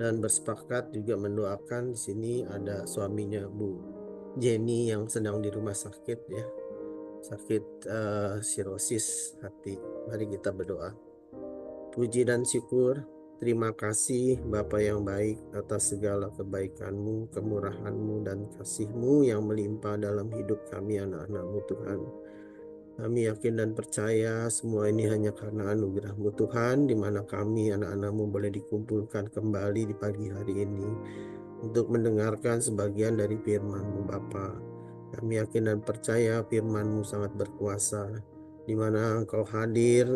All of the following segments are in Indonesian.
dan bersepakat juga mendoakan. Di sini ada suaminya Bu Jenny yang sedang di rumah sakit ya, sakit sirosis hati. Mari kita berdoa. Puji dan syukur, terima kasih Bapa yang baik atas segala kebaikan-Mu, kemurahan-Mu, dan kasih-Mu yang melimpah dalam hidup kami anak-anak-Mu Tuhan. Kami yakin dan percaya semua ini hanya karena anugerah-Mu Tuhan, di mana kami anak-anak-Mu boleh dikumpulkan kembali di pagi hari ini untuk mendengarkan sebagian dari firman-Mu Bapa. Kami yakin dan percaya firman-Mu sangat berkuasa, di mana Engkau hadir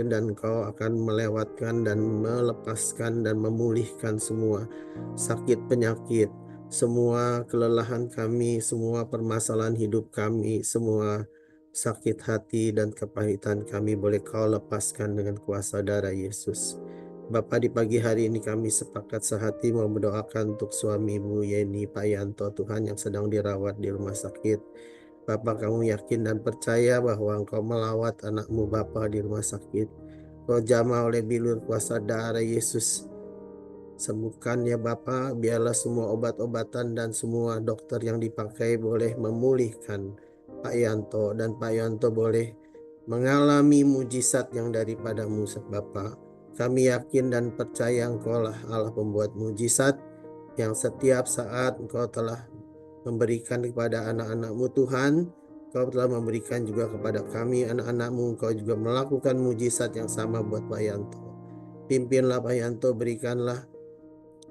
dan Engkau akan melewatkan dan melepaskan dan memulihkan semua sakit penyakit, semua kelelahan kami, semua permasalahan hidup kami, semua sakit hati dan kepahitan kami boleh Kau lepaskan dengan kuasa darah Yesus. Bapa, di pagi hari ini kami sepakat sehati mau mendoakan untuk suami Bu Yeni Pak Yanto Tuhan yang sedang dirawat di rumah sakit. Bapak, kamu yakin dan percaya bahwa Engkau melawat anakmu Bapak di rumah sakit. Kau jamah oleh bilur kuasa darah Yesus. Sembuhkan ya Bapak, biarlah semua obat-obatan dan semua dokter yang dipakai boleh memulihkan Pak Yanto, dan Pak Yanto boleh mengalami mujizat yang daripadamu Bapak. Kami yakin dan percaya Engkau lah Allah pembuat mujizat yang setiap saat Engkau telah memberikan kepada anak-anak-Mu Tuhan. Engkau telah memberikan juga kepada kami anak-anak-Mu. Engkau juga melakukan mujizat yang sama buat Pak Yanto. Pimpinlah Pak Yanto, berikanlah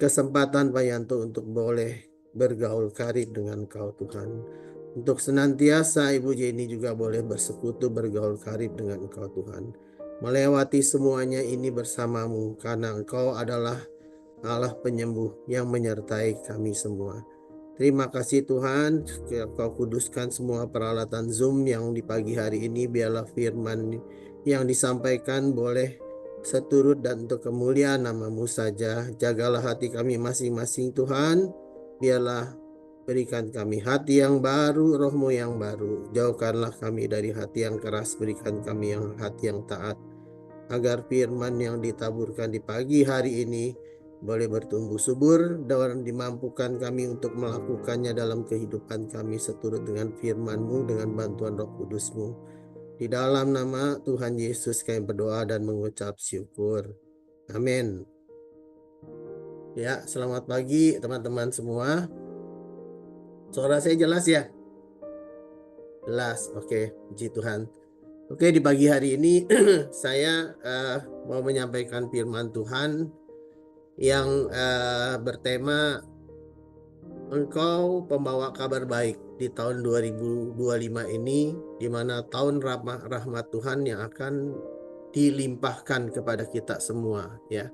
kesempatan Pak Yanto untuk boleh bergaul karib dengan Kau Tuhan. Untuk senantiasa Ibu Jenny juga boleh bersekutu bergaul karib dengan Engkau Tuhan. Melewati semuanya ini bersamamu karena Engkau adalah Allah penyembuh yang menyertai kami semua. Terima kasih Tuhan, Kau kuduskan semua peralatan Zoom yang di pagi hari ini. Biarlah firman yang disampaikan boleh seturut dan untuk kemuliaan nama-Mu saja. Jagalah hati kami masing-masing Tuhan. Biarlah berikan kami hati yang baru, roh-Mu yang baru. Jauhkanlah kami dari hati yang keras, berikan kami hati yang taat. Agar firman yang ditaburkan di pagi hari ini boleh bertumbuh subur dan dimampukan kami untuk melakukannya dalam kehidupan kami seturut dengan firman-Mu dengan bantuan Roh Kudus-Mu. Di dalam nama Tuhan Yesus kami berdoa dan mengucap syukur. Amin. Ya, selamat pagi teman-teman semua. Suara saya jelas ya? Jelas, oke. Puji Tuhan. Oke, di pagi hari ini saya mau menyampaikan firman Tuhan yang bertema Engkau pembawa kabar baik di tahun 2025 ini, di mana tahun rahmat Tuhan yang akan dilimpahkan kepada kita semua ya.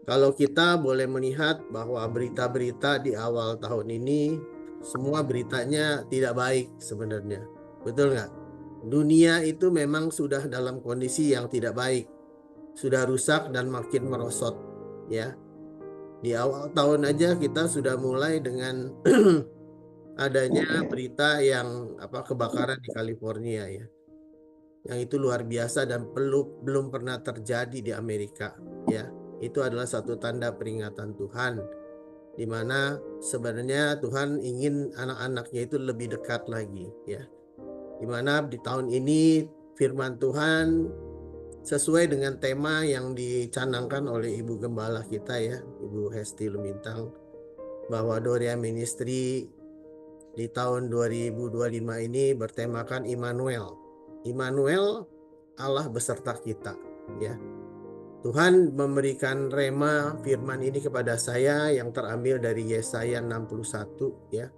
Kalau kita boleh melihat bahwa berita-berita di awal tahun ini semua beritanya tidak baik sebenarnya. Betul nggak? Dunia itu memang sudah dalam kondisi yang tidak baik. Sudah rusak dan makin merosot ya. Di awal tahun aja kita sudah mulai dengan adanya berita yang kebakaran di California ya. Yang itu luar biasa dan belum pernah terjadi di Amerika ya. Itu adalah satu tanda peringatan Tuhan, di mana sebenarnya Tuhan ingin anak-anaknya itu lebih dekat lagi ya. Di mana di tahun ini firman Tuhan sesuai dengan tema yang dicanangkan oleh Ibu Gembala kita ya, Ibu Hesti Lumintang, bahwa Dorea Ministry di tahun 2025 ini bertemakan Immanuel. Immanuel, Allah beserta kita ya. Tuhan memberikan rema firman ini kepada saya yang terambil dari Yesaya 61 ya.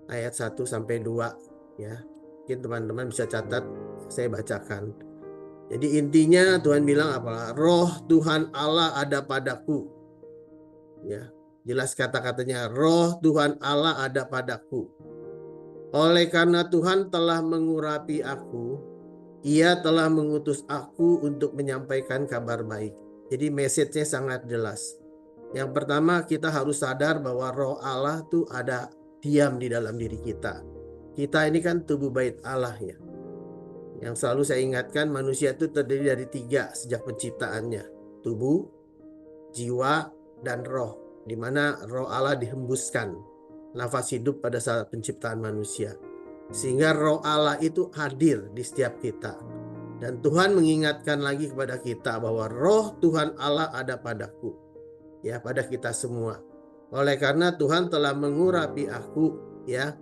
Ayat 1 sampai 2 ya. Mungkin teman-teman bisa catat, saya bacakan. Jadi intinya Tuhan bilang apa? Roh Tuhan Allah ada padaku. Ya, jelas kata-katanya, Roh Tuhan Allah ada padaku. Oleh karena Tuhan telah mengurapi aku, Ia telah mengutus aku untuk menyampaikan kabar baik. Jadi message-nya sangat jelas. Yang pertama, kita harus sadar bahwa Roh Allah tuh ada diam di dalam diri kita. Kita ini kan tubuh bait Allah ya. Yang selalu saya ingatkan, manusia itu terdiri dari 3 sejak penciptaannya. Tubuh, jiwa, dan roh, di mana roh Allah dihembuskan nafas hidup pada saat penciptaan manusia. Sehingga roh Allah itu hadir di setiap kita. Dan Tuhan mengingatkan lagi kepada kita bahwa roh Tuhan Allah ada padaku. Ya, pada kita semua. Oleh karena Tuhan telah mengurapi aku, ya.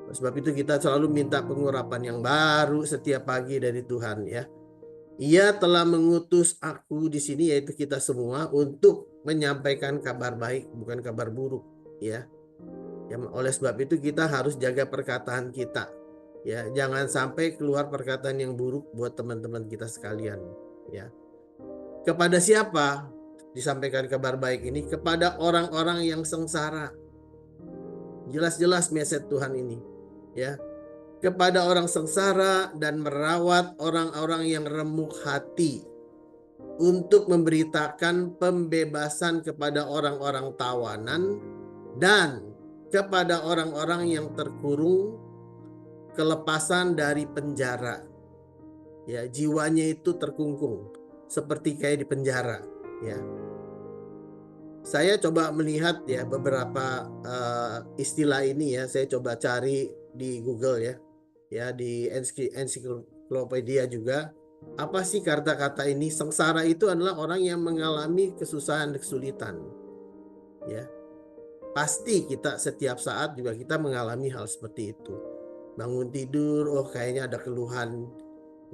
Sebab itu kita selalu minta pengurapan yang baru setiap pagi dari Tuhan, ya. Ia telah mengutus aku di sini, yaitu kita semua, untuk menyampaikan kabar baik, bukan kabar buruk, ya. Oleh sebab itu kita harus jaga perkataan kita, ya. Jangan sampai keluar perkataan yang buruk buat teman-teman kita sekalian, ya. Kepada siapa disampaikan kabar baik ini? Kepada orang-orang yang sengsara. Jelas-jelas message Tuhan ini, ya. Kepada orang sengsara dan merawat orang-orang yang remuk hati, untuk memberitakan pembebasan kepada orang-orang tawanan dan kepada orang-orang yang terkurung kelepasan dari penjara. Ya, jiwanya itu terkungkung seperti kayak di penjara, ya. Saya coba melihat ya beberapa istilah ini, ya. Saya coba cari di Google, ya. Ya, di ensiklopedia juga. Apa sih kata-kata ini? Sengsara itu adalah orang yang mengalami kesusahan dan kesulitan. Ya. Pasti kita setiap saat juga kita mengalami hal seperti itu. Bangun tidur, oh kayaknya ada keluhan,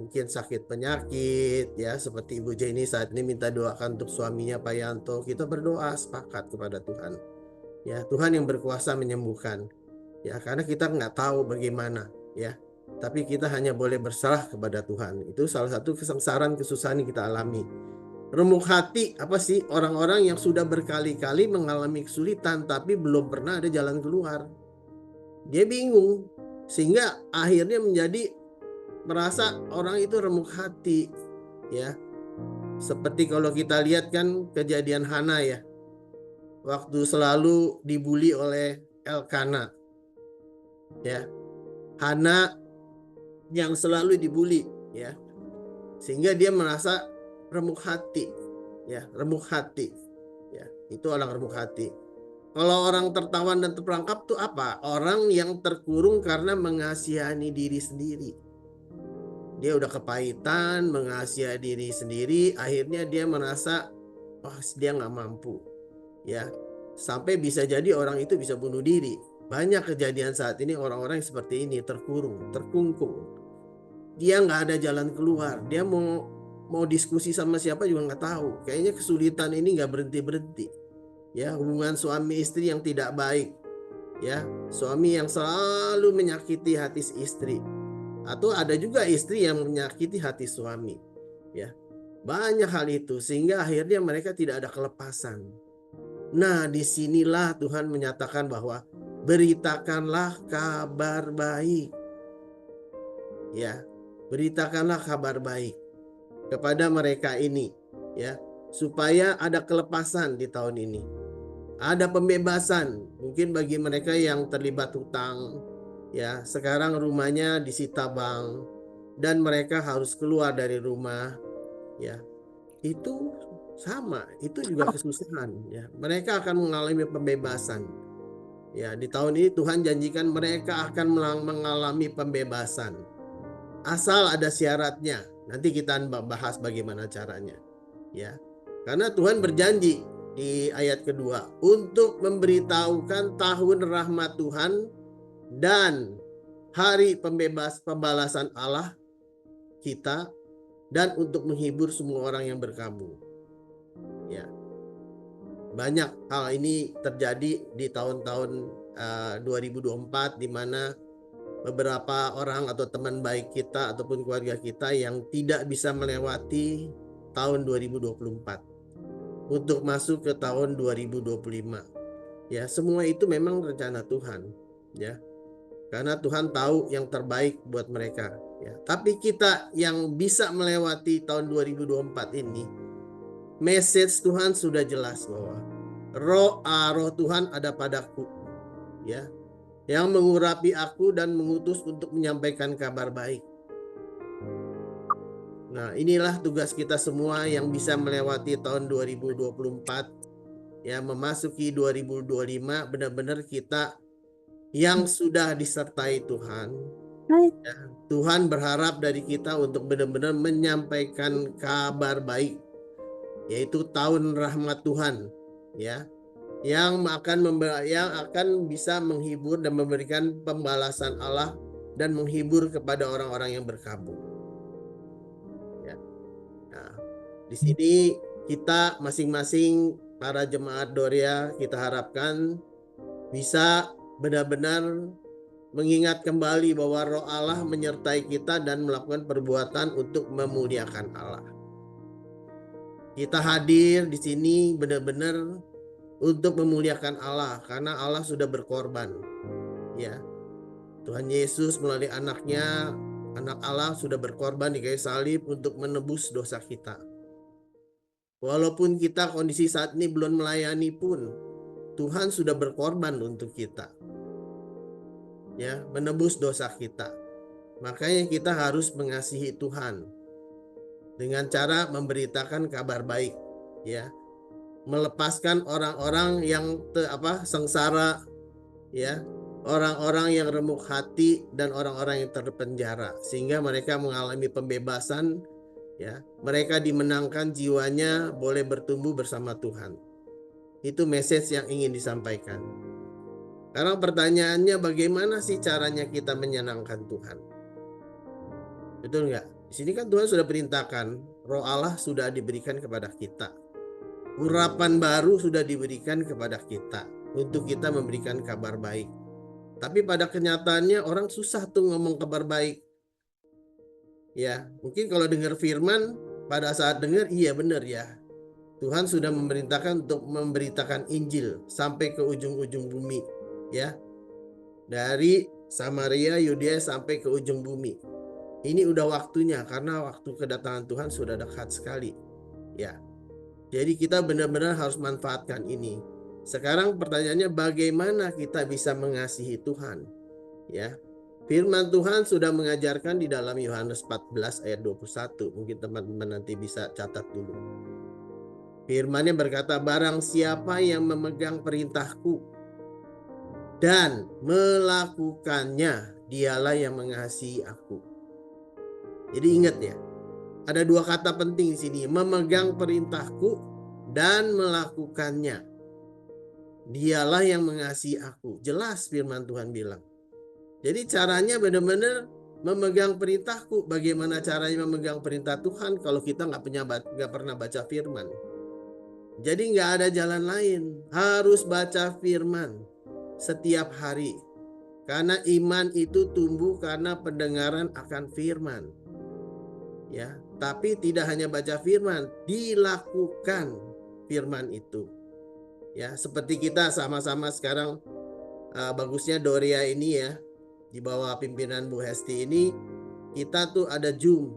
mungkin sakit penyakit, ya, seperti Ibu Jenny saat ini minta doakan untuk suaminya Pak Yanto. Kita berdoa sepakat kepada Tuhan. Ya, Tuhan yang berkuasa menyembuhkan. Ya, karena kita nggak tahu bagaimana, ya. Tapi kita hanya boleh berserah kepada Tuhan. Itu salah satu kesengsaraan, kesusahan yang kita alami. Remuk hati apa sih? Orang-orang yang sudah berkali-kali mengalami kesulitan tapi belum pernah ada jalan keluar. Dia bingung, sehingga akhirnya menjadi merasa orang itu remuk hati, ya. Seperti kalau kita lihat kan kejadian Hana, ya. Waktu selalu dibully oleh Elkana, ya. Hana yang selalu dibully, ya, sehingga dia merasa remuk hati, ya, remuk hati, ya. Itu orang remuk hati. Kalau orang tertawan dan terperangkap tuh apa? Orang yang terkurung karena mengasihani diri sendiri. Dia udah kepahitan, mengasihani diri sendiri, akhirnya dia merasa dia nggak mampu, ya. Sampai bisa jadi orang itu bisa bunuh diri. Banyak kejadian saat ini orang-orang yang seperti ini, terkurung, terkungkung. Dia nggak ada jalan keluar. Dia mau diskusi sama siapa juga nggak tahu. Kayaknya kesulitan ini nggak berhenti-berhenti. Ya, hubungan suami istri yang tidak baik. Ya, suami yang selalu menyakiti hati istri. Atau ada juga istri yang menyakiti hati suami. Ya, banyak hal itu sehingga akhirnya mereka tidak ada kelepasan. Nah, disinilah Tuhan menyatakan bahwa beritakanlah kabar baik. Ya, beritakanlah kabar baik kepada mereka ini, ya, supaya ada kelepasan di tahun ini. Ada pembebasan mungkin bagi mereka yang terlibat hutang, ya, sekarang rumahnya disita bank dan mereka harus keluar dari rumah, ya. Itu sama, itu juga kesusahan, ya. Mereka akan mengalami pembebasan. Ya, di tahun ini Tuhan janjikan mereka akan mengalami pembebasan. Asal ada syaratnya. Nanti kita bahas bagaimana caranya, ya. Karena Tuhan berjanji di ayat kedua untuk memberitahukan tahun rahmat Tuhan dan hari pembalasan Allah kita, dan untuk menghibur semua orang yang berkabung. Ya. Banyak hal ini terjadi di tahun-tahun 2024 di mana beberapa orang atau teman baik kita ataupun keluarga kita yang tidak bisa melewati tahun 2024 untuk masuk ke tahun 2025. Ya, semua itu memang rencana Tuhan, ya. Karena Tuhan tahu yang terbaik buat mereka, ya. Tapi kita yang bisa melewati tahun 2024 ini, message Tuhan sudah jelas bahwa roh Tuhan ada padaku, ya, yang mengurapi aku dan mengutus untuk menyampaikan kabar baik. Nah, inilah tugas kita semua yang bisa melewati tahun 2024 ya memasuki 2025 benar-benar kita yang sudah disertai Tuhan. Ya, Tuhan berharap dari kita untuk benar-benar menyampaikan kabar baik, yaitu tahun rahmat Tuhan, ya, yang akan bisa menghibur dan memberikan pembalasan Allah dan menghibur kepada orang-orang yang berkabung. Ya. Nah, di sini kita masing-masing para jemaat Doria kita harapkan bisa benar-benar mengingat kembali bahwa Roh Allah menyertai kita dan melakukan perbuatan untuk memuliakan Allah. Kita hadir di sini benar-benar untuk memuliakan Allah karena Allah sudah berkorban. Ya. Tuhan Yesus melalui anaknya, anak Allah sudah berkorban di kayu salib untuk menebus dosa kita. Walaupun kita kondisi saat ini belum melayani pun, Tuhan sudah berkorban untuk kita. Ya, menebus dosa kita. Makanya kita harus mengasihi Tuhan dengan cara memberitakan kabar baik, ya. Melepaskan orang-orang yang sengsara, ya. Orang-orang yang remuk hati dan orang-orang yang terpenjara sehingga mereka mengalami pembebasan, ya. Mereka dimenangkan, jiwanya boleh bertumbuh bersama Tuhan. Itu message yang ingin disampaikan. Sekarang pertanyaannya, bagaimana sih caranya kita menyenangkan Tuhan? Betul nggak? Di sini kan Tuhan sudah perintahkan, Roh Allah sudah diberikan kepada kita. Urapan baru sudah diberikan kepada kita untuk kita memberikan kabar baik. Tapi pada kenyataannya orang susah tuh ngomong kabar baik. Ya, mungkin kalau dengar firman, pada saat dengar, iya benar ya. Tuhan sudah memerintahkan untuk memberitakan Injil sampai ke ujung-ujung bumi. Ya, dari Samaria, Yudea sampai ke ujung bumi. Ini udah waktunya karena waktu kedatangan Tuhan sudah dekat sekali. Ya. Jadi kita benar-benar harus manfaatkan ini. Sekarang pertanyaannya, bagaimana kita bisa mengasihi Tuhan? Ya. Firman Tuhan sudah mengajarkan di dalam Yohanes 14 ayat 21. Mungkin teman-teman nanti bisa catat dulu. Firman-Nya berkata, barang siapa yang memegang perintahku dan melakukannya, dialah yang mengasihi aku. Jadi ingat ya, ada dua kata penting di sini, memegang perintahku dan melakukannya. Dialah yang mengasihi aku. Jelas firman Tuhan bilang. Jadi caranya benar-benar memegang perintahku. Bagaimana caranya memegang perintah Tuhan kalau kita nggak pernah baca firman? Jadi nggak ada jalan lain. Harus baca firman setiap hari. Karena iman itu tumbuh karena pendengaran akan firman. Ya, tapi tidak hanya baca firman, dilakukan firman itu. Ya, seperti kita sama-sama sekarang bagusnya Doria ini ya, di bawah pimpinan Bu Hesti ini, kita tuh ada Zoom.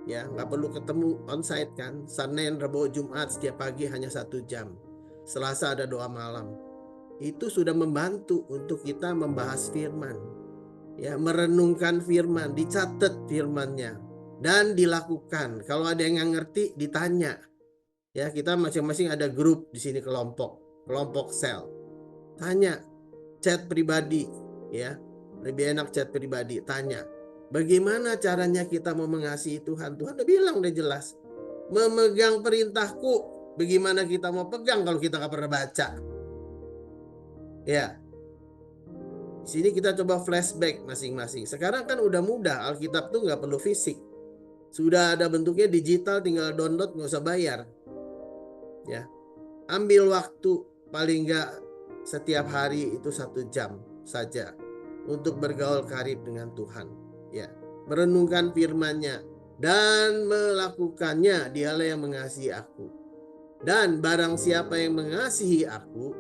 Ya, nggak perlu ketemu onsite kan. Senin, Rabu, Jumat setiap pagi hanya 1 jam. Selasa ada doa malam. Itu sudah membantu untuk kita membahas firman. Ya, merenungkan firman, dicatat firmannya. Dan dilakukan. Kalau ada yang nggak ngerti, ditanya. Ya, kita masing-masing ada grup di sini, kelompok sel. Tanya, chat pribadi, ya, lebih enak chat pribadi. Tanya, bagaimana caranya kita mau mengasihi Tuhan? Tuhan udah bilang, udah jelas, memegang perintahku. Bagaimana kita mau pegang kalau kita nggak pernah baca? Ya, di sini kita coba flashback masing-masing. Sekarang kan udah mudah, Alkitab tuh nggak perlu fisik. Sudah ada bentuknya digital, tinggal download, nggak usah bayar. Ya, ambil waktu paling nggak setiap hari itu 1 jam saja untuk bergaul karib dengan Tuhan. Ya, merenungkan firman-Nya dan melakukannya, dialah yang mengasihi aku. Dan barang siapa yang mengasihi aku,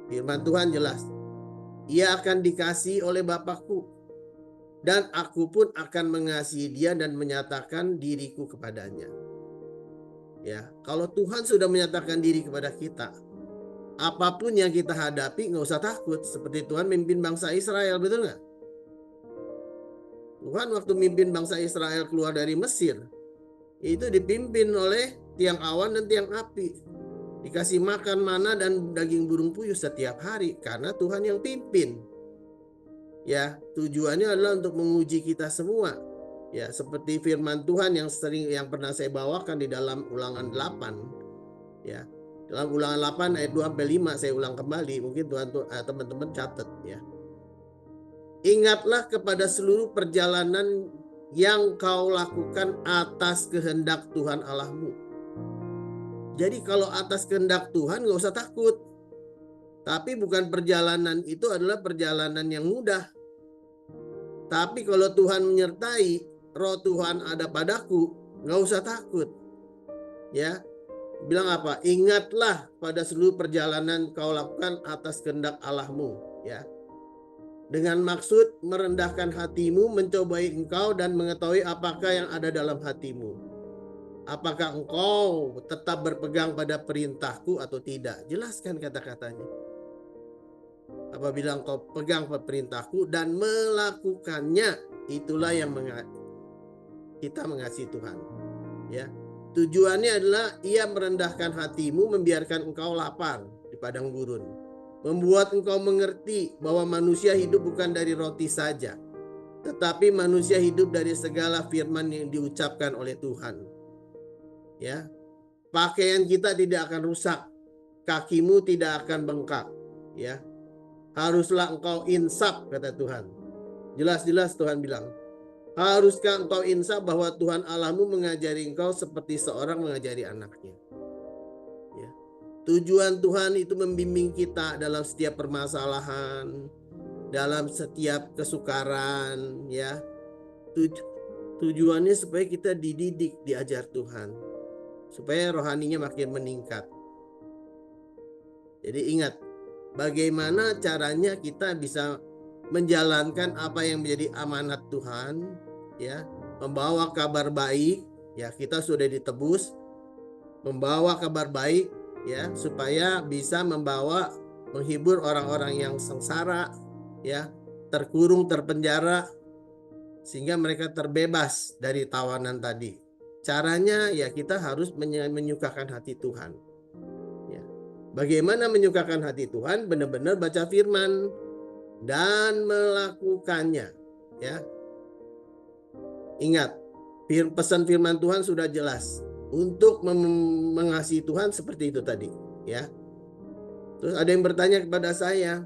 firman Tuhan jelas, ia akan dikasihi oleh Bapakku. Dan aku pun akan mengasihi dia dan menyatakan diriku kepadanya. Ya, kalau Tuhan sudah menyatakan diri kepada kita, apapun yang kita hadapi nggak usah takut. Seperti Tuhan memimpin bangsa Israel, betul nggak? Tuhan waktu memimpin bangsa Israel keluar dari Mesir, itu dipimpin oleh tiang awan dan tiang api. Dikasih makan mana dan daging burung puyuh setiap hari karena Tuhan yang pimpin. Ya, tujuannya adalah untuk menguji kita semua. Ya, seperti firman Tuhan yang pernah saya bawakan di dalam Ulangan 8. Ya. Dalam Ulangan 8 ayat 2 sampai 5 saya ulang kembali, mungkin teman-teman catat ya. Ingatlah kepada seluruh perjalanan yang kau lakukan atas kehendak Tuhan Allahmu. Jadi kalau atas kehendak Tuhan gak usah takut. Tapi bukan perjalanan itu adalah perjalanan yang mudah. Tapi kalau Tuhan menyertai, roh Tuhan ada padaku, gak usah takut. Ya, bilang apa? Ingatlah pada seluruh perjalanan kau lakukan atas kehendak Allahmu. Ya, dengan maksud merendahkan hatimu, mencobai engkau dan mengetahui apakah yang ada dalam hatimu. Apakah engkau tetap berpegang pada perintahku atau tidak? Jelaskan kata-katanya. Apabila engkau pegang perintahku dan melakukannya, itulah yang kita mengasihi Tuhan. Ya, tujuannya adalah ia merendahkan hatimu, membiarkan engkau lapar di padang gurun, membuat engkau mengerti bahwa manusia hidup bukan dari roti saja, tetapi manusia hidup dari segala firman yang diucapkan oleh Tuhan. Ya, pakaian kita tidak akan rusak, kakimu tidak akan bengkak. Ya, haruslah engkau insaf, kata Tuhan. Jelas-jelas Tuhan bilang, haruskah engkau insaf bahwa Tuhan Allahmu mengajari engkau seperti seorang mengajari anaknya. Ya. Tujuan Tuhan itu membimbing kita dalam setiap permasalahan, dalam setiap kesukaran, ya. Tujuannya supaya kita dididik, diajar Tuhan, supaya rohaninya makin meningkat. Jadi ingat, bagaimana caranya kita bisa menjalankan apa yang menjadi amanat Tuhan, ya, membawa kabar baik, ya, kita sudah ditebus, membawa kabar baik, ya, supaya bisa menghibur orang-orang yang sengsara, ya, terkurung, terpenjara, sehingga mereka terbebas dari tawanan tadi. Caranya ya kita harus menyukakan hati Tuhan. Ya. Bagaimana menyukakan hati Tuhan? Benar-benar baca firman dan melakukannya. Ya, ingat, pesan firman Tuhan sudah jelas. Untuk mengasihi Tuhan seperti itu tadi. Ya. Terus ada yang bertanya kepada saya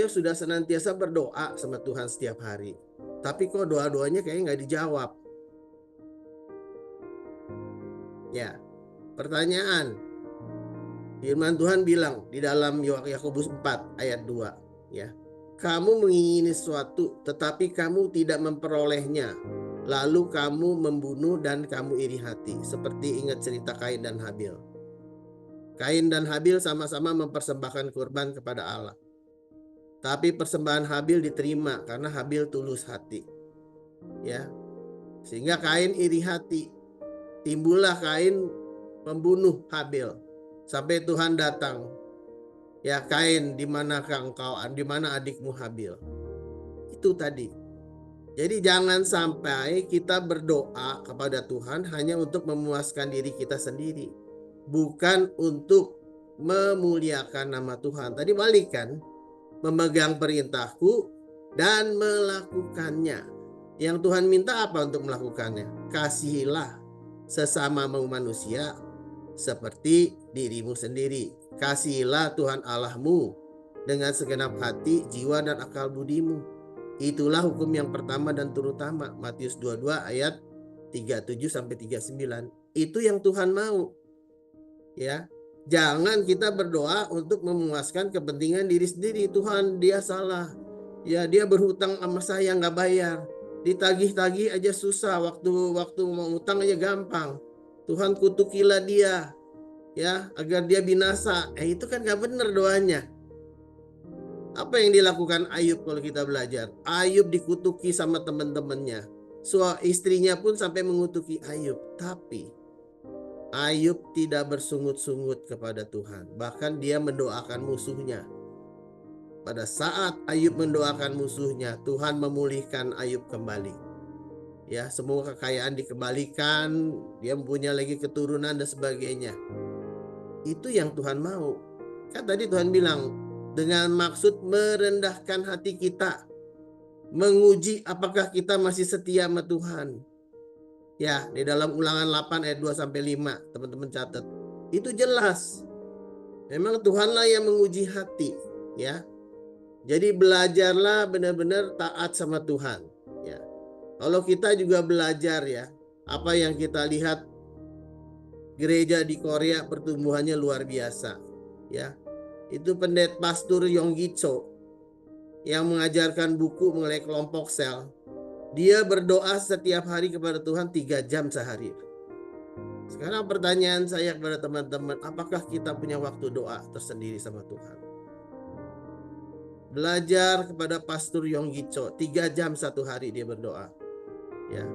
sudah senantiasa berdoa sama Tuhan setiap hari, tapi kok doa-doanya kayaknya nggak dijawab. Ya, pertanyaan. Firman Tuhan bilang di dalam Yakobus 4 ayat 2, ya. Kamu mengingini sesuatu tetapi kamu tidak memperolehnya. Lalu kamu membunuh dan kamu iri hati. Seperti ingat cerita Kain dan Habil. Kain dan Habil sama-sama mempersembahkan kurban kepada Allah. Tapi persembahan Habil diterima karena Habil tulus hati. Ya. Sehingga Kain iri hati. Timbullah Kain membunuh Habil. Sampai Tuhan datang. Ya, Kain, di manakah engkau? Di mana adikmu Habil? Itu tadi. Jadi jangan sampai kita berdoa kepada Tuhan hanya untuk memuaskan diri kita sendiri. Bukan untuk memuliakan nama Tuhan. Tadi balik kan? Memegang perintahku dan melakukannya. Yang Tuhan minta apa untuk melakukannya? Kasihilah sesamamu manusia seperti dirimu sendiri. Kasihilah Tuhan Allahmu dengan segenap hati, jiwa, dan akal budimu. Itulah hukum yang pertama dan terutama. Matius 22 ayat 37 sampai 39. Itu yang Tuhan mau. Ya. Jangan kita berdoa untuk memuaskan kepentingan diri sendiri. Tuhan, dia salah. Ya, dia berhutang sama saya nggak bayar. Ditagih-tagih aja susah. Waktu mau utang aja gampang. Tuhan, kutukilah dia, ya, agar dia binasa. Itu kan nggak benar doanya. Apa yang dilakukan Ayub kalau kita belajar? Ayub dikutuki sama teman-temannya. Istrinya pun sampai mengutuki Ayub. Tapi Ayub tidak bersungut-sungut kepada Tuhan. Bahkan dia mendoakan musuhnya. Pada saat Ayub mendoakan musuhnya, Tuhan memulihkan Ayub kembali. Ya, semua kekayaan dikembalikan, dia mempunyai lagi keturunan dan sebagainya. Itu yang Tuhan mau. Kan tadi Tuhan bilang, dengan maksud merendahkan hati kita, menguji apakah kita masih setia sama Tuhan. Ya, di dalam Ulangan 8 ayat 2 sampai 5, teman-teman catat. Itu jelas. Memang Tuhanlah yang menguji hati, ya. Jadi belajarlah benar-benar taat sama Tuhan, ya. Kalau kita juga belajar, ya, apa yang kita lihat gereja di Korea pertumbuhannya luar biasa, ya. Itu pendeta pastor Yonggi Cho yang mengajarkan buku mengenai kelompok sel. Dia berdoa setiap hari kepada Tuhan 3 jam sehari. Sekarang pertanyaan saya kepada teman-teman, apakah kita punya waktu doa tersendiri sama Tuhan? Belajar kepada Pastor Yonggi Cho, 3 jam satu hari dia berdoa. Ya.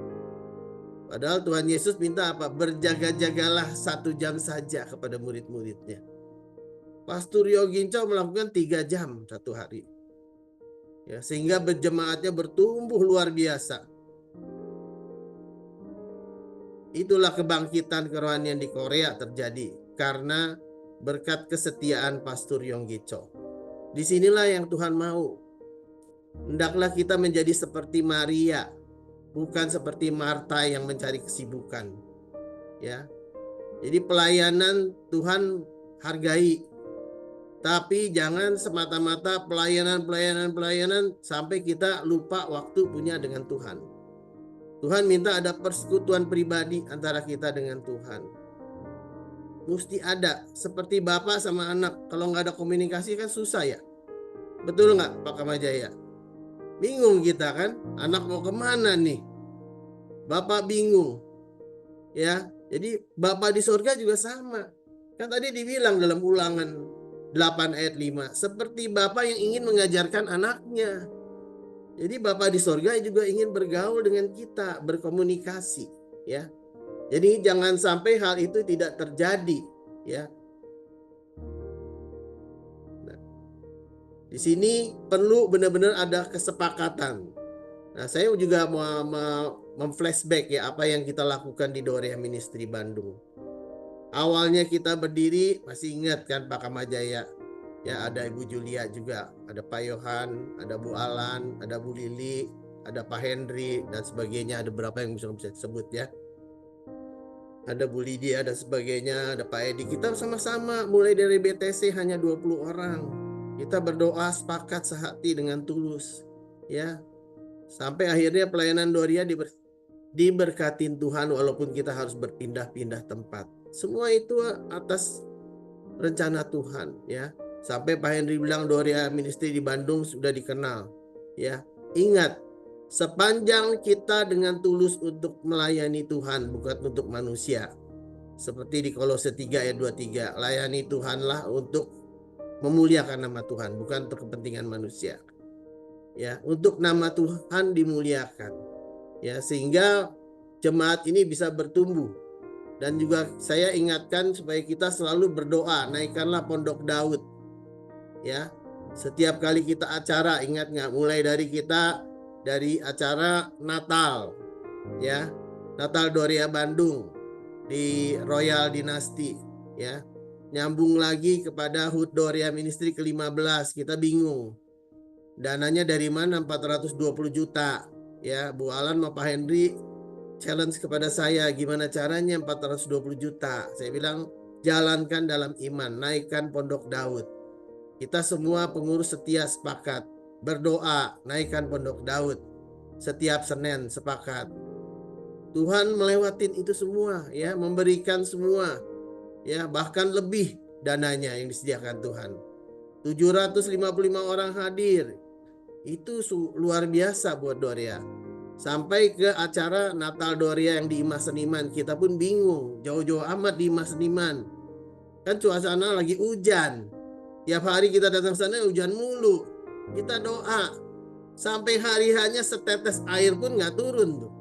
Padahal Tuhan Yesus minta apa? Berjaga-jagalah 1 jam saja kepada murid-muridnya. Pastor Yonggi Cho melakukan 3 jam satu hari. Ya, sehingga berjemaatnya bertumbuh luar biasa. Itulah kebangkitan kerohanian di Korea terjadi karena berkat kesetiaan Pastor Yonggi Cho. Disinilah yang Tuhan mau. Hendaklah kita menjadi seperti Maria, bukan seperti Marta yang mencari kesibukan. Ya. Jadi pelayanan Tuhan hargai. Tapi jangan semata-mata pelayanan sampai kita lupa waktu punya dengan Tuhan. Tuhan minta ada persekutuan pribadi antara kita dengan Tuhan. Mesti ada, seperti bapak sama anak. Kalau nggak ada komunikasi kan susah ya. Betul nggak Pak Kamajaya? Bingung kita kan, anak mau kemana nih? Bapak bingung. Ya, jadi bapak di surga juga sama. Kan tadi dibilang dalam Ulangan 8 ayat 5, seperti bapak yang ingin mengajarkan anaknya. Jadi bapak di surga juga ingin bergaul dengan kita, berkomunikasi, ya. Jadi jangan sampai hal itu tidak terjadi, ya. Nah, di sini perlu benar-benar ada kesepakatan. Nah, saya juga mau memflashback ya apa yang kita lakukan di Dorea Ministry Bandung. Awalnya kita berdiri, masih ingat kan Pak Kamajaya? Ya, ada Ibu Julia juga, ada Pak Yohan, ada Bu Alan, ada Bu Lili, ada Pak Henry dan sebagainya, ada berapa yang bisa disebut ya. Ada Bu Lydia dan sebagainya, ada Pak Edi. Kita sama-sama mulai dari BTC hanya 20 orang. Kita berdoa sepakat sehati dengan tulus, ya. Sampai akhirnya pelayanan Doria diberkatin Tuhan walaupun kita harus berpindah-pindah tempat. Semua itu atas rencana Tuhan, ya. Sampai Pak Henry bilang Doria Ministry di Bandung sudah dikenal, ya. Ingat, sepanjang kita dengan tulus untuk melayani Tuhan bukan untuk manusia. Seperti di Kolose 3 ayat 23, layani Tuhanlah untuk memuliakan nama Tuhan, bukan untuk kepentingan manusia. Ya, untuk nama Tuhan dimuliakan. Ya, sehingga jemaat ini bisa bertumbuh. Dan juga saya ingatkan supaya kita selalu berdoa, naikkanlah Pondok Daud. Ya, setiap kali kita acara, ingat nggak? Mulai dari acara Natal, ya, Natal Doria Bandung di Royal Dynasty, ya, nyambung lagi kepada HUT Doria Ministry ke-15, kita bingung. Dananya dari mana? 420 juta. Ya, Bu Alan sama Pak Henry challenge kepada saya, gimana caranya 420 juta. Saya bilang, jalankan dalam iman, naikkan Pondok Daud. Kita semua pengurus setia sepakat, berdoa, naikkan Pondok Daud. Setiap Senin sepakat. Tuhan melewatin itu semua, ya, memberikan semua, ya, bahkan lebih dananya yang disediakan Tuhan. 755 orang hadir. Itu luar biasa buat Doria. Sampai ke acara Natal Doria yang di Imah Seniman, kita pun bingung, jauh-jauh amat di Imah Seniman. Kan suasana lagi hujan. Tiap hari kita datang sana hujan mulu. Kita doa. Sampai hari hanya setetes air pun nggak turun tuh.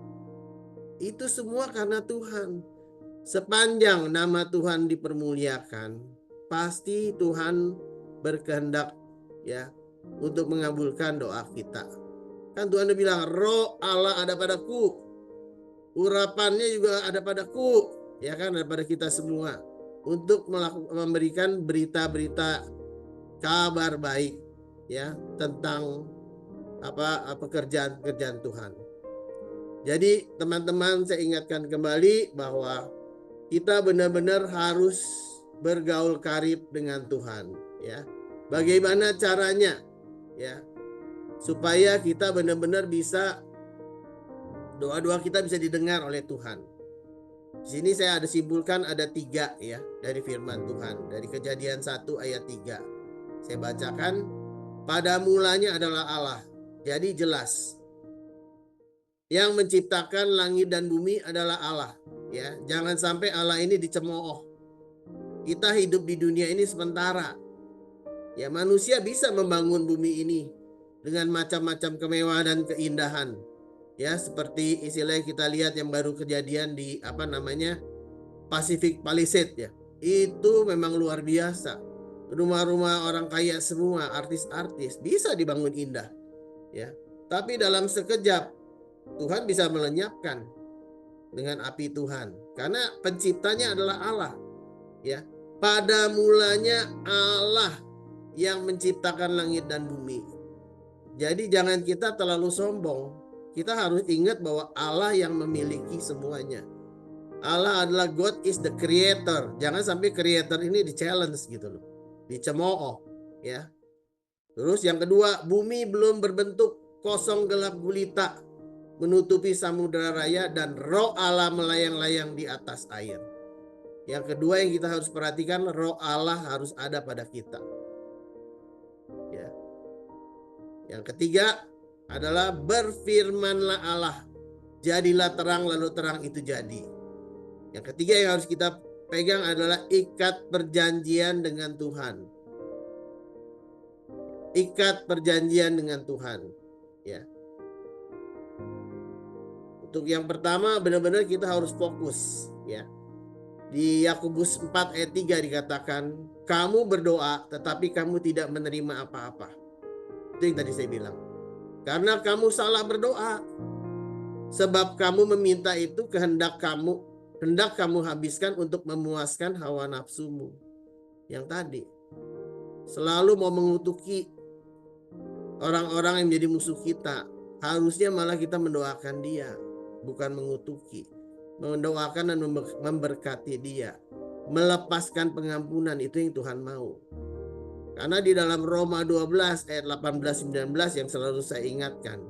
Itu semua karena Tuhan. Sepanjang nama Tuhan dipermuliakan, pasti Tuhan berkehendak, ya, untuk mengabulkan doa kita. Kan Tuhan udah bilang, Roh Allah ada padaku. urapannya juga ada padaku, ya kan, ada pada kita semua untuk memberikan berita-berita kabar baik, ya, tentang pekerjaan-pekerjaan Tuhan. Jadi teman-teman, saya ingatkan kembali bahwa kita benar-benar harus bergaul karib dengan Tuhan, ya. Bagaimana caranya, ya, supaya kita benar-benar bisa doa-doa kita bisa didengar oleh Tuhan. Di sini saya ada simpulkan ada 3, ya, dari firman Tuhan dari Kejadian 1 ayat 3. Saya bacakan, pada mulanya adalah Allah. Jadi jelas yang menciptakan langit dan bumi adalah Allah, ya. Jangan sampai Allah ini dicemooh. Kita hidup di dunia ini sementara. Ya, manusia bisa membangun bumi ini dengan macam-macam kemewahan dan keindahan. Ya, seperti istilahnya kita lihat yang baru kejadian di Pacific Palisades, ya. Itu memang luar biasa. Rumah-rumah orang kaya semua, artis-artis bisa dibangun indah, ya. Tapi dalam sekejap Tuhan bisa melenyapkan dengan api Tuhan, karena penciptanya adalah Allah, ya. Pada mulanya Allah yang menciptakan langit dan bumi. Jadi jangan kita terlalu sombong. Kita harus ingat bahwa Allah yang memiliki semuanya. Allah adalah God is the creator. Jangan sampai creator ini di-challenge gitu loh. Dicemooh, ya. Terus yang kedua, bumi belum berbentuk, kosong gelap gulita, menutupi samudera raya, dan roh Allah melayang-layang di atas air. Yang kedua yang kita harus perhatikan, roh Allah harus ada pada kita. Ya. Yang ketiga adalah berfirmanlah Allah, jadilah terang, lalu terang itu jadi. Yang ketiga yang harus kita pegang adalah ikat perjanjian dengan Tuhan. Ikat perjanjian dengan Tuhan, ya. Untuk yang pertama benar-benar kita harus fokus, ya. Di Yakobus 4 ayat 3 dikatakan, kamu berdoa tetapi kamu tidak menerima apa-apa. Itu yang tadi saya bilang. Karena kamu salah berdoa. Sebab kamu meminta itu hendak kamu habiskan untuk memuaskan hawa nafsumu. Yang tadi. Selalu mau mengutuki orang-orang yang menjadi musuh kita. Harusnya malah kita mendoakan dia, bukan mengutuki. Mendoakan dan memberkati dia. Melepaskan pengampunan, itu yang Tuhan mau. Karena di dalam Roma 12 ayat 18-19 yang selalu saya ingatkan.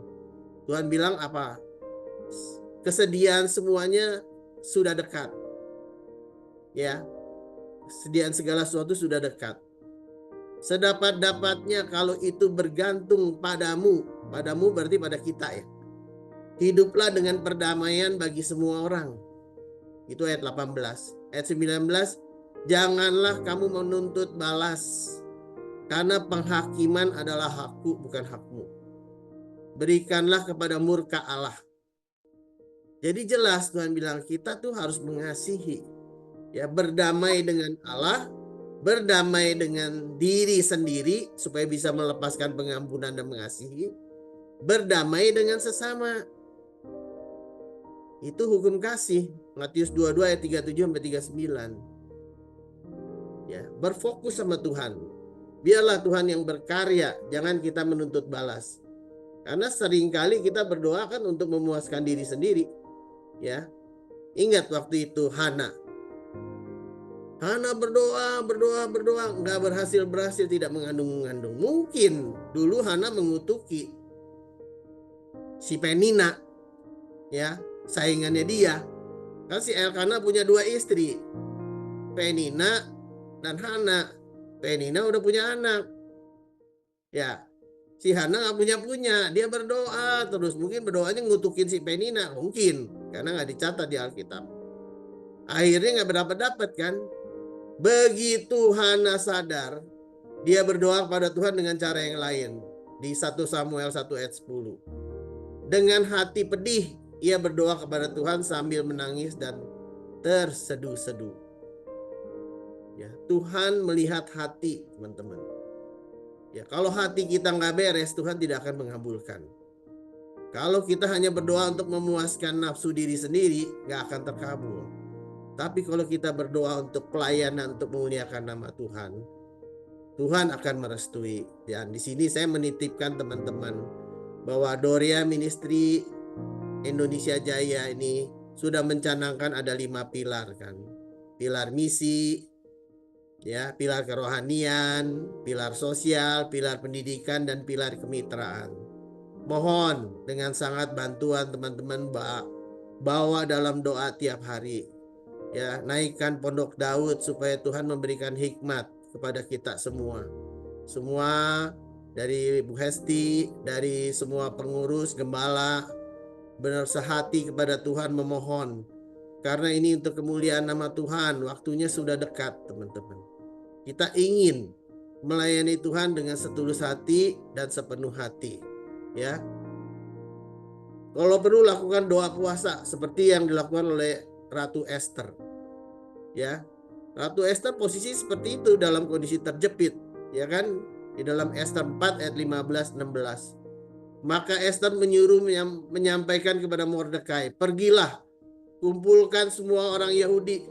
Tuhan bilang apa? Kesediaan semuanya sudah dekat. Ya. Kesediaan segala sesuatu sudah dekat. Sedapat-dapatnya kalau itu bergantung padamu. Padamu berarti pada kita, ya. Hiduplah dengan perdamaian bagi semua orang. Itu ayat 18. Ayat 19. Janganlah kamu menuntut balas. Karena penghakiman adalah hakku, bukan hakmu. Berikanlah kepada murka Allah. Jadi jelas Tuhan bilang kita tuh harus mengasihi. Ya, berdamai dengan Allah, berdamai dengan diri sendiri supaya bisa melepaskan pengampunan dan mengasihi. Berdamai dengan sesama. Itu hukum kasih. Matius 22 ayat 37-39. Ya, berfokus sama Tuhan. Biarlah Tuhan yang berkarya, jangan kita menuntut balas. Karena seringkali kita berdoa kan untuk memuaskan diri sendiri. Ya. Ingat waktu itu Hana berdoa, nggak berhasil, tidak mengandung. Mungkin dulu Hana mengutuki si Penina, ya, saingannya dia. Kan si Elkana punya 2 istri, Penina dan Hana. Penina udah punya anak, ya. Si Hana nggak punya, dia berdoa terus. Mungkin berdoanya ngutukin si Penina, mungkin karena nggak dicatat di Alkitab. Akhirnya nggak dapat kan. Begitu Hana sadar, dia berdoa kepada Tuhan dengan cara yang lain. Di 1 Samuel 1 ayat 10. Dengan hati pedih, ia berdoa kepada Tuhan sambil menangis dan terseduh-seduh. Ya, Tuhan melihat hati, teman-teman. Ya, kalau hati kita nggak beres, Tuhan tidak akan mengabulkan. Kalau kita hanya berdoa untuk memuaskan nafsu diri sendiri, nggak akan terkabul. Tapi kalau kita berdoa untuk pelayanan, untuk memuliakan nama Tuhan, Tuhan akan merestui. Dan di sini saya menitipkan teman-teman bahwa Dorea Ministry Indonesia Jaya ini sudah mencanangkan ada 5 pilar kan. Pilar misi, ya, pilar kerohanian, pilar sosial, pilar pendidikan, dan pilar kemitraan. Mohon dengan sangat bantuan teman-teman bawa dalam doa tiap hari. Ya, naikkan Pondok Daud supaya Tuhan memberikan hikmat kepada kita semua. Semua dari Bu Hesti, dari semua pengurus, gembala, benar sehati kepada Tuhan memohon. Karena ini untuk kemuliaan nama Tuhan, waktunya sudah dekat, teman-teman. Kita ingin melayani Tuhan dengan setulus hati dan sepenuh hati. Ya. Kalau perlu lakukan doa puasa seperti yang dilakukan oleh Ratu Esther. Ya. Ratu Esther posisi seperti itu dalam kondisi terjepit, ya kan? Di dalam Esther 4 ayat 15-16. Maka Esther menyuruh menyampaikan kepada Mordekai, "Pergilah, kumpulkan semua orang Yahudi,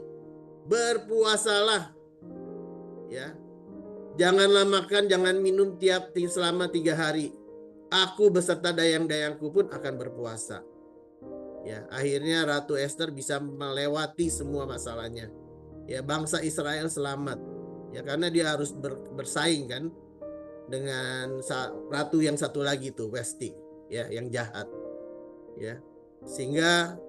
berpuasalah, ya. Janganlah makan, jangan minum selama 3 hari. Aku beserta dayang-dayangku pun akan berpuasa." Ya, akhirnya Ratu Esther bisa melewati semua masalahnya. Ya, bangsa Israel selamat. Ya, karena dia harus bersaing kan dengan ratu yang satu lagi tuh, Westi, ya, yang jahat. Ya. Sehingga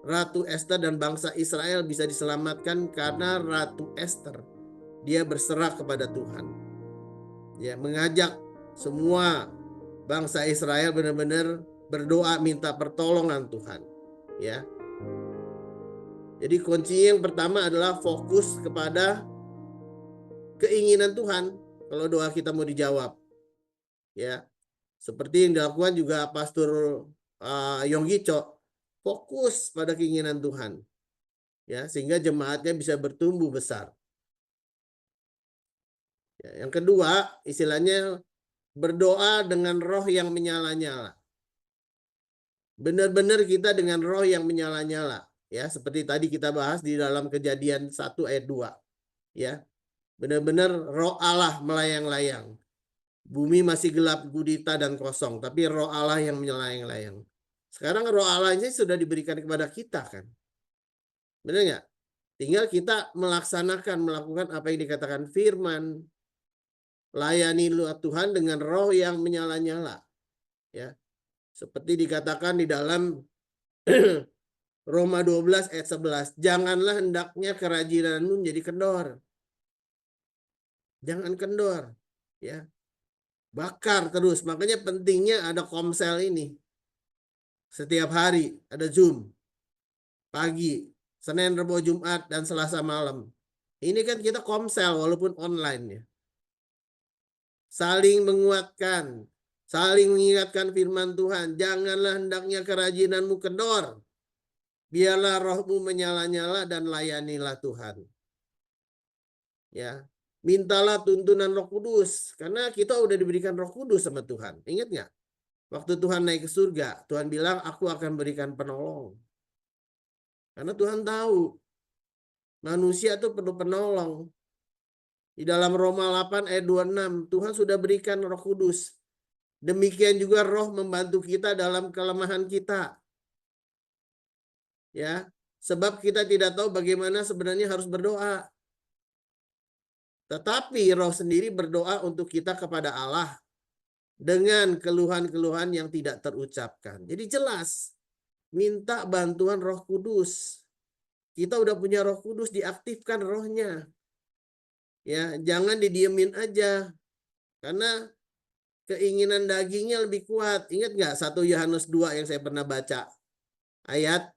Ratu Esther dan bangsa Israel bisa diselamatkan karena Ratu Esther dia berserah kepada Tuhan. Ya, mengajak semua bangsa Israel benar-benar berdoa minta pertolongan Tuhan. Ya. Jadi kunci yang pertama adalah fokus kepada keinginan Tuhan kalau doa kita mau dijawab. Ya. Seperti yang dilakukan juga Pastor Yonggi Cho, fokus pada keinginan Tuhan. Ya, sehingga jemaatnya bisa bertumbuh besar. Ya, yang kedua, istilahnya berdoa dengan roh yang menyala-nyala. Benar-benar kita dengan roh yang menyala-nyala. Ya, seperti tadi kita bahas di dalam Kejadian 1 ayat 2. Ya, benar-benar roh Allah melayang-layang. Bumi masih gelap gulita dan kosong, tapi roh Allah yang melayang-layang. Sekarang roh Allah ini sudah diberikan kepada kita kan. Benar nggak? Tinggal kita melakukan apa yang dikatakan firman. Layani Tuhan dengan roh yang menyala-nyala. Ya. Seperti dikatakan di dalam Roma 12 ayat 11. Janganlah hendaknya kerajinanmu menjadi kendor. Jangan kendor. Ya. Bakar terus. Makanya pentingnya ada komsel ini. Setiap hari ada Zoom. Pagi, Senin, Rabu, Jumat, dan Selasa malam. Ini kan kita komsel walaupun online ya. Saling menguatkan. Saling mengingatkan firman Tuhan. Janganlah hendaknya kerajinanmu kendor. Biarlah rohmu menyala-nyala dan layanilah Tuhan. Ya, mintalah tuntunan Roh Kudus. Karena kita udah diberikan Roh Kudus sama Tuhan. Ingat nggak? Waktu Tuhan naik ke surga, Tuhan bilang, aku akan berikan penolong. Karena Tuhan tahu manusia itu perlu penolong. Di dalam Roma 8 ayat 26, Tuhan sudah berikan Roh Kudus. Demikian juga roh membantu kita dalam kelemahan kita. Ya, sebab kita tidak tahu bagaimana sebenarnya harus berdoa. Tetapi roh sendiri berdoa untuk kita kepada Allah dengan keluhan-keluhan yang tidak terucapkan. Jadi jelas, minta bantuan Roh Kudus. Kita udah punya Roh Kudus, diaktifkan rohnya. Ya, jangan didiemin aja. Karena keinginan dagingnya lebih kuat. Ingat nggak 1 Yohanes 2 yang saya pernah baca? Ayat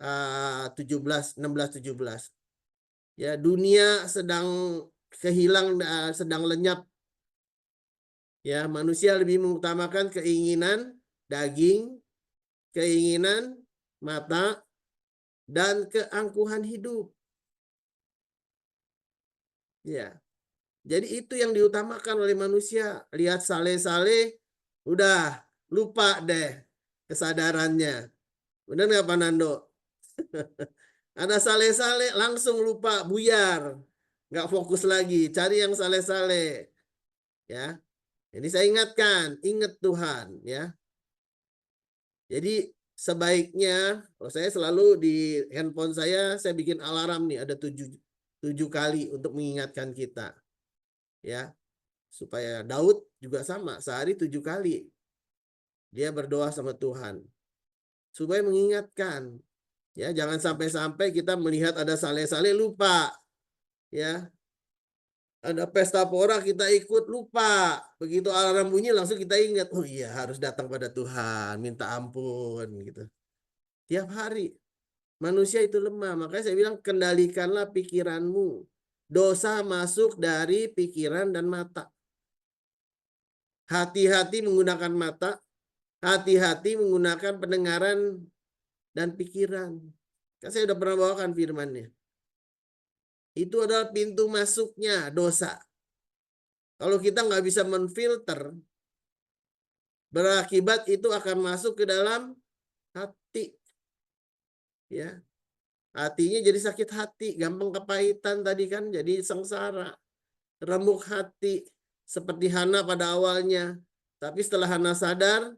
16-17. Ya, dunia sedang sedang lenyap. Ya, manusia lebih mengutamakan keinginan daging, keinginan mata, dan keangkuhan hidup. Ya. Jadi itu yang diutamakan oleh manusia. Lihat saleh-saleh, udah lupa deh kesadarannya. Benar nggak Pak Nando? Ada saleh-saleh langsung lupa, buyar. Nggak fokus lagi, cari yang saleh-saleh. Ya, ini saya ingatkan, ingat Tuhan. Ya, jadi sebaiknya, kalau saya selalu di handphone saya bikin alarm nih, ada 7 kali untuk mengingatkan kita. Ya, supaya Daud juga sama, sehari 7 kali dia berdoa sama Tuhan. Supaya mengingatkan. Ya, jangan sampai-sampai kita melihat ada saleh-saleh lupa. Ya, ada pesta pora kita ikut lupa. Begitu alarm bunyi langsung kita ingat, oh iya harus datang pada Tuhan, minta ampun gitu. Tiap hari. Manusia itu lemah, makanya saya bilang kendalikanlah pikiranmu. Dosa masuk dari pikiran dan mata. Hati-hati menggunakan mata, hati-hati menggunakan pendengaran dan pikiran. Kan saya sudah pernah bawakan firman-Nya. Itu adalah pintu masuknya dosa. Kalau kita nggak bisa menfilter, berakibat itu akan masuk ke dalam hati. Ya, hatinya jadi sakit hati, gampang kepahitan tadi kan, jadi sengsara, remuk hati, seperti Hana pada awalnya. Tapi setelah Hana sadar,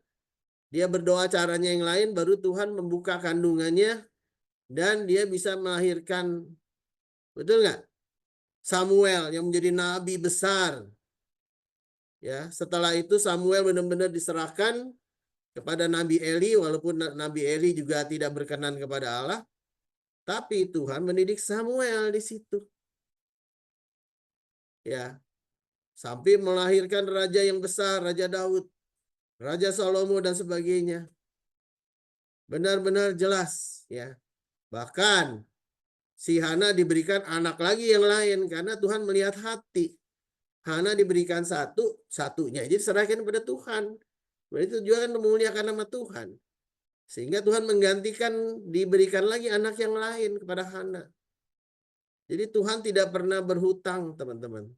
dia berdoa caranya yang lain, baru Tuhan membuka kandungannya dan dia bisa melahirkan, betul nggak? Samuel yang menjadi nabi besar. Ya, setelah itu Samuel benar-benar diserahkan kepada Nabi Eli, walaupun Nabi Eli juga tidak berkenan kepada Allah, tapi Tuhan mendidik Samuel di situ. Ya, sampai melahirkan raja yang besar, Raja Daud, Raja Salomo dan sebagainya. Benar-benar jelas, ya. Bahkan si Hana diberikan anak lagi yang lain karena Tuhan melihat hati. Hana diberikan satunya jadi serahkan kepada Tuhan. Berarti tujuan memuliakan nama Tuhan. Sehingga Tuhan menggantikan, diberikan lagi anak yang lain kepada Hana. Jadi Tuhan tidak pernah berhutang, teman-teman.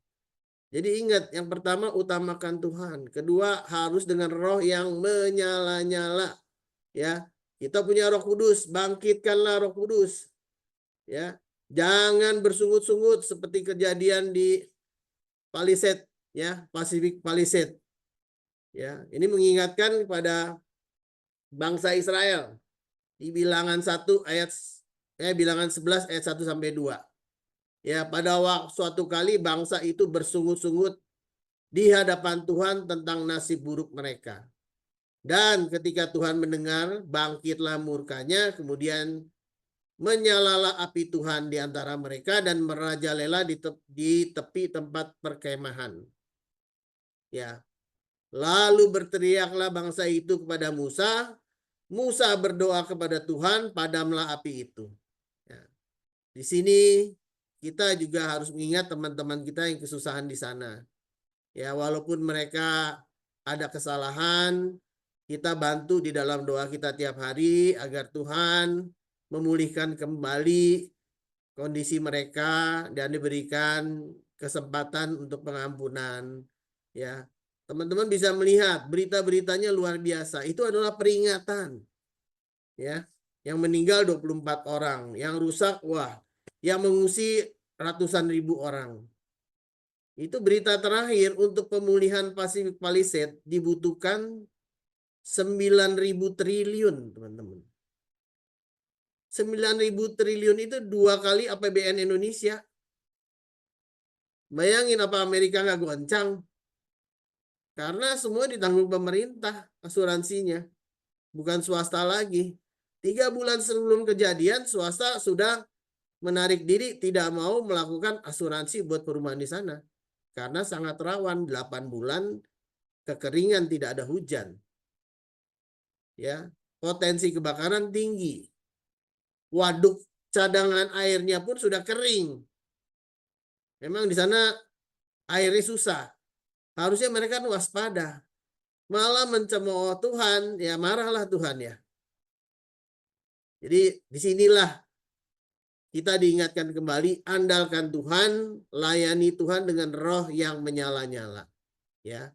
Jadi ingat, yang pertama utamakan Tuhan. Kedua, harus dengan roh yang menyala-nyala. Ya, kita punya Roh Kudus, bangkitkanlah Roh Kudus. Ya, jangan bersungut-sungut seperti kejadian di Palisade, ya, Pacific Palisade. Ya, ini mengingatkan kepada bangsa Israel di Bilangan 1 ayat Bilangan 11 ayat 1 sampai 2. Ya, pada waktu suatu kali bangsa itu bersungut-sungut di hadapan Tuhan tentang nasib buruk mereka. Dan ketika Tuhan mendengar, bangkitlah murkanya, kemudian menyalalah api Tuhan di antara mereka dan merajalela di tepi tempat perkemahan. Ya. Lalu berteriaklah bangsa itu kepada Musa. Musa berdoa kepada Tuhan, padamlah api itu. Ya. Di sini kita juga harus mengingat teman-teman kita yang kesusahan di sana. Ya, walaupun mereka ada kesalahan, kita bantu di dalam doa kita tiap hari agar Tuhan memulihkan kembali kondisi mereka dan diberikan kesempatan untuk pengampunan. Ya, teman-teman bisa melihat berita-beritanya luar biasa. Itu adalah peringatan. Ya, yang meninggal 24 orang, yang rusak yang mengungsi ratusan ribu orang. Itu berita terakhir untuk pemulihan Pacific Palisade dibutuhkan 9.000 triliun, teman-teman. 9.000 triliun itu 2 kali APBN Indonesia. Bayangin apa Amerika nggak goncang? Karena semua ditanggung pemerintah asuransinya, bukan swasta lagi. 3 bulan sebelum kejadian, swasta sudah menarik diri, tidak mau melakukan asuransi buat perumahan di sana. Karena sangat rawan, 8 bulan kekeringan, tidak ada hujan. Ya, potensi kebakaran tinggi. Waduk cadangan airnya pun sudah kering. Memang di sana airnya susah. Harusnya mereka waspada. Malah mencemooh Tuhan, ya marahlah Tuhan ya. Jadi disinilah kita diingatkan kembali, andalkan Tuhan, layani Tuhan dengan roh yang menyala-nyala. Ya.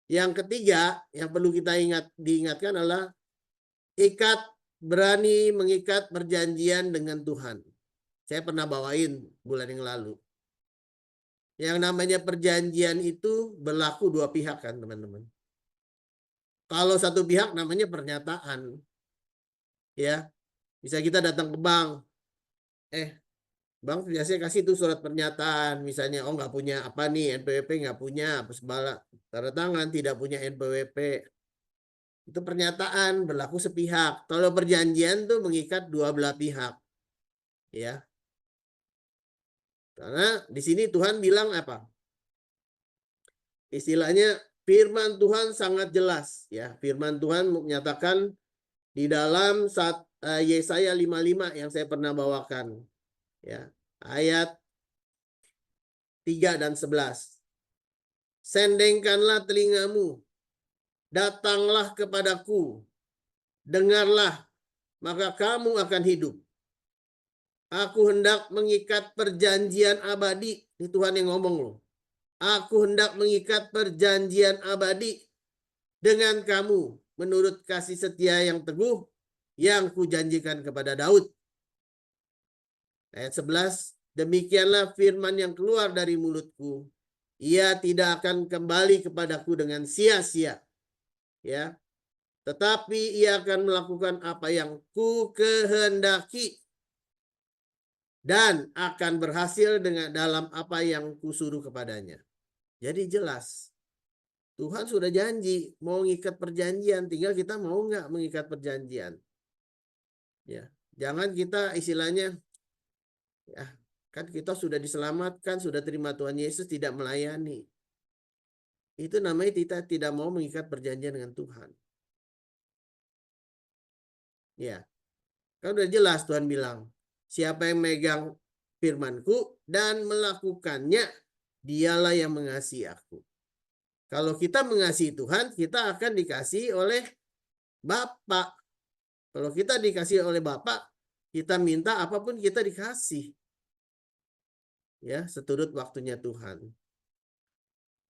Yang ketiga yang perlu kita diingatkan adalah berani mengikat perjanjian dengan Tuhan. Saya pernah bawain bulan yang lalu. Yang namanya perjanjian itu berlaku dua pihak kan teman-teman. Kalau satu pihak namanya pernyataan. Ya, bisa kita datang ke bank. Bang biasanya kasih itu surat pernyataan. Misalnya, oh nggak punya apa nih, NPWP nggak punya. Sebala tanda tangan tidak punya NPWP. Itu pernyataan berlaku sepihak. Kalau perjanjian tuh mengikat dua belah pihak. Ya. Karena di sini Tuhan bilang apa? Istilahnya firman Tuhan sangat jelas ya. Firman Tuhan menyatakan di dalam Yesaya 55 yang saya pernah bawakan ya. Ayat 3 dan 11. Sendengkanlah telingamu, datanglah kepadaku, dengarlah, maka kamu akan hidup. Aku hendak mengikat perjanjian abadi. Ini Tuhan yang ngomong loh. Aku hendak mengikat perjanjian abadi dengan kamu menurut kasih setia yang teguh yang kujanjikan kepada Daud. Ayat 11, demikianlah firman yang keluar dari mulutku. Ia tidak akan kembali kepadaku dengan sia-sia. Ya. Tetapi ia akan melakukan apa yang ku kehendaki dan akan berhasil dengan dalam apa yang kusuruh kepadanya. Jadi jelas, Tuhan sudah janji mau mengikat perjanjian, tinggal kita mau nggak mengikat perjanjian. Ya, jangan kita istilahnya, ya kan kita sudah diselamatkan, sudah terima Tuhan Yesus tidak melayani. Itu namanya kita tidak mau mengikat perjanjian dengan Tuhan. Ya, kan udah jelas Tuhan bilang, siapa yang megang firman-Ku dan melakukannya, dialah yang mengasihi aku. Kalau kita mengasihi Tuhan, kita akan dikasihi oleh Bapa. Kalau kita dikasihi oleh Bapa, kita minta apapun kita dikasih. Ya, seturut waktunya Tuhan.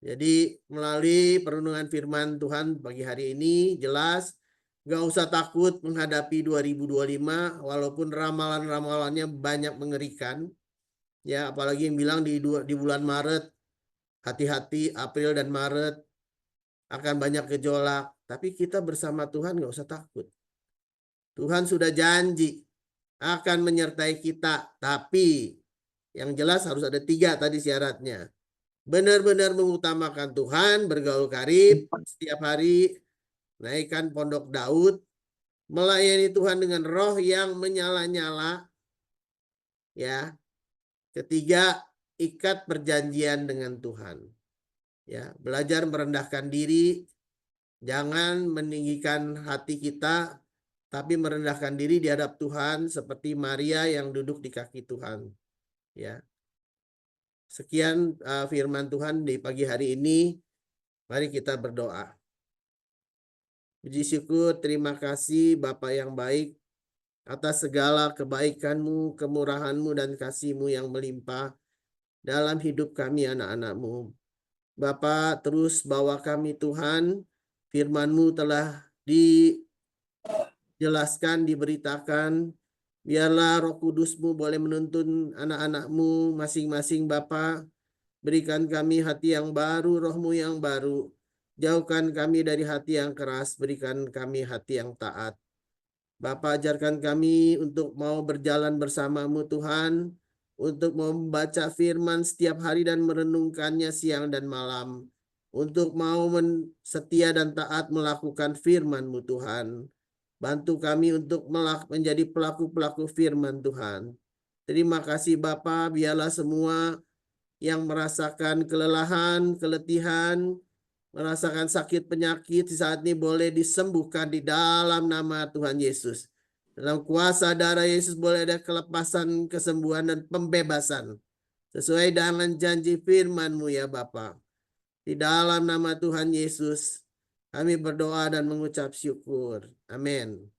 Jadi melalui perenungan firman Tuhan pagi hari ini jelas gak usah takut menghadapi 2025 walaupun ramalan-ramalannya banyak mengerikan. Ya, apalagi yang bilang di bulan Maret, hati-hati April dan Maret akan banyak gejolak. Tapi kita bersama Tuhan gak usah takut. Tuhan sudah janji akan menyertai kita. Tapi yang jelas harus ada 3 tadi syaratnya. Benar-benar mengutamakan Tuhan, bergaul karib setiap hari, naikkan pondok Daud, melayani Tuhan dengan roh yang menyala-nyala. Ya. Ketiga, ikat perjanjian dengan Tuhan. Ya, belajar merendahkan diri, jangan meninggikan hati kita, tapi merendahkan diri di hadap Tuhan seperti Maria yang duduk di kaki Tuhan. Ya. Sekian firman Tuhan di pagi hari ini. Mari kita berdoa. Puji syukur, terima kasih Bapa yang baik atas segala kebaikan-Mu, kemurahan-Mu, dan kasih-Mu yang melimpah dalam hidup kami anak-anak-Mu. Bapa, terus bawa kami Tuhan, firman-Mu telah dijelaskan, diberitakan. Biarlah Roh Kudus-Mu boleh menuntun anak-anak-Mu masing-masing Bapa. Berikan kami hati yang baru, roh-Mu yang baru. Jauhkan kami dari hati yang keras, berikan kami hati yang taat. Bapa, ajarkan kami untuk mau berjalan bersama-Mu Tuhan, untuk membaca firman setiap hari dan merenungkannya siang dan malam, untuk mau setia dan taat melakukan firman-Mu Tuhan. Bantu kami untuk menjadi pelaku-pelaku firman Tuhan. Terima kasih Bapa, biarlah semua yang merasakan kelelahan, keletihan, merasakan sakit penyakit di saat ini boleh disembuhkan di dalam nama Tuhan Yesus. Dalam kuasa darah Yesus boleh ada kelepasan, kesembuhan, dan pembebasan. Sesuai dengan janji firman-Mu ya Bapa. Di dalam nama Tuhan Yesus, kami berdoa dan mengucap syukur. Amin.